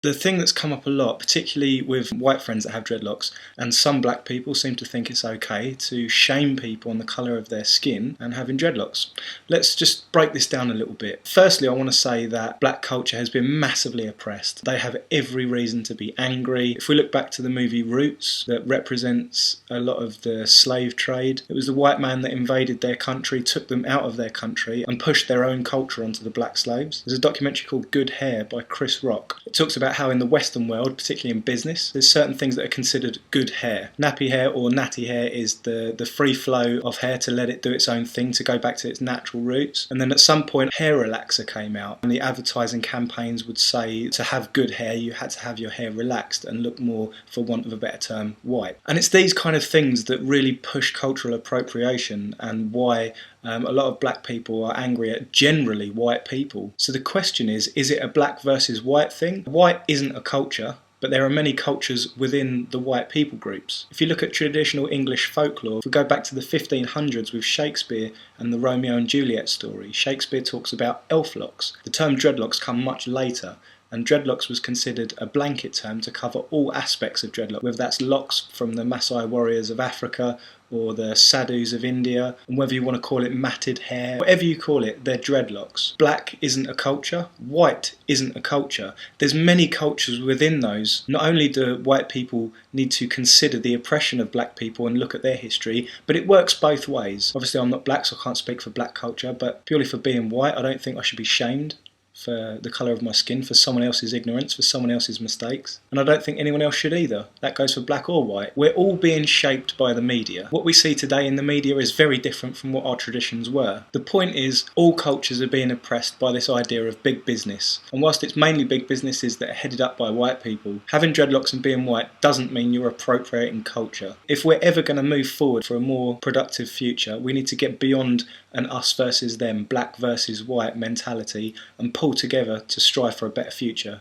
The thing that's come up a lot, particularly with white friends that have dreadlocks, and some black people seem to think it's okay to shame people on the colour of their skin and having dreadlocks. Let's just break this down a little bit. Firstly, I want to say that black culture has been massively oppressed. They have every reason to be angry. If we look back to the movie Roots, that represents a lot of the slave trade, it was the white man that invaded their country, took them out of their country, and pushed their own culture onto the black slaves. There's a documentary called Good Hair by Chris Rock. It talks about how in the Western world, particularly in business, there's certain things that are considered good hair. Nappy hair or natty hair is the free flow of hair to let it do its own thing, to go back to its natural roots. And then at some point, hair relaxer came out, and the advertising campaigns would say to have good hair, you had to have your hair relaxed and look more, for want of a better term, white. And it's these kind of things that really push cultural appropriation and why a lot of black people are angry at generally white people. So the question is it a black versus white thing? White isn't a culture, but there are many cultures within the white people groups. If you look at traditional English folklore, if we go back to the 1500s with Shakespeare and the Romeo and Juliet story, Shakespeare talks about elf locks. The term dreadlocks come much later, and dreadlocks was considered a blanket term to cover all aspects of dreadlock, whether that's locks from the Maasai warriors of Africa or the sadhus of India, and whether you want to call it matted hair, whatever you call it, they're dreadlocks. Black isn't a culture, white isn't a culture. There's many cultures within those. Not only do white people need to consider the oppression of black people and look at their history, but it works both ways. Obviously I'm not black, so I can't speak for black culture, but purely for being white, I don't think I should be shamed for the colour of my skin, for someone else's ignorance, for someone else's mistakes. And I don't think anyone else should either. That goes for black or white. We're all being shaped by the media. What we see today in the media is very different from what our traditions were. The point is, all cultures are being oppressed by this idea of big business. And whilst it's mainly big businesses that are headed up by white people, having dreadlocks and being white doesn't mean you're appropriating culture. If we're ever going to move forward for a more productive future, we need to get beyond an us versus them, black versus white mentality, and pull together to strive for a better future.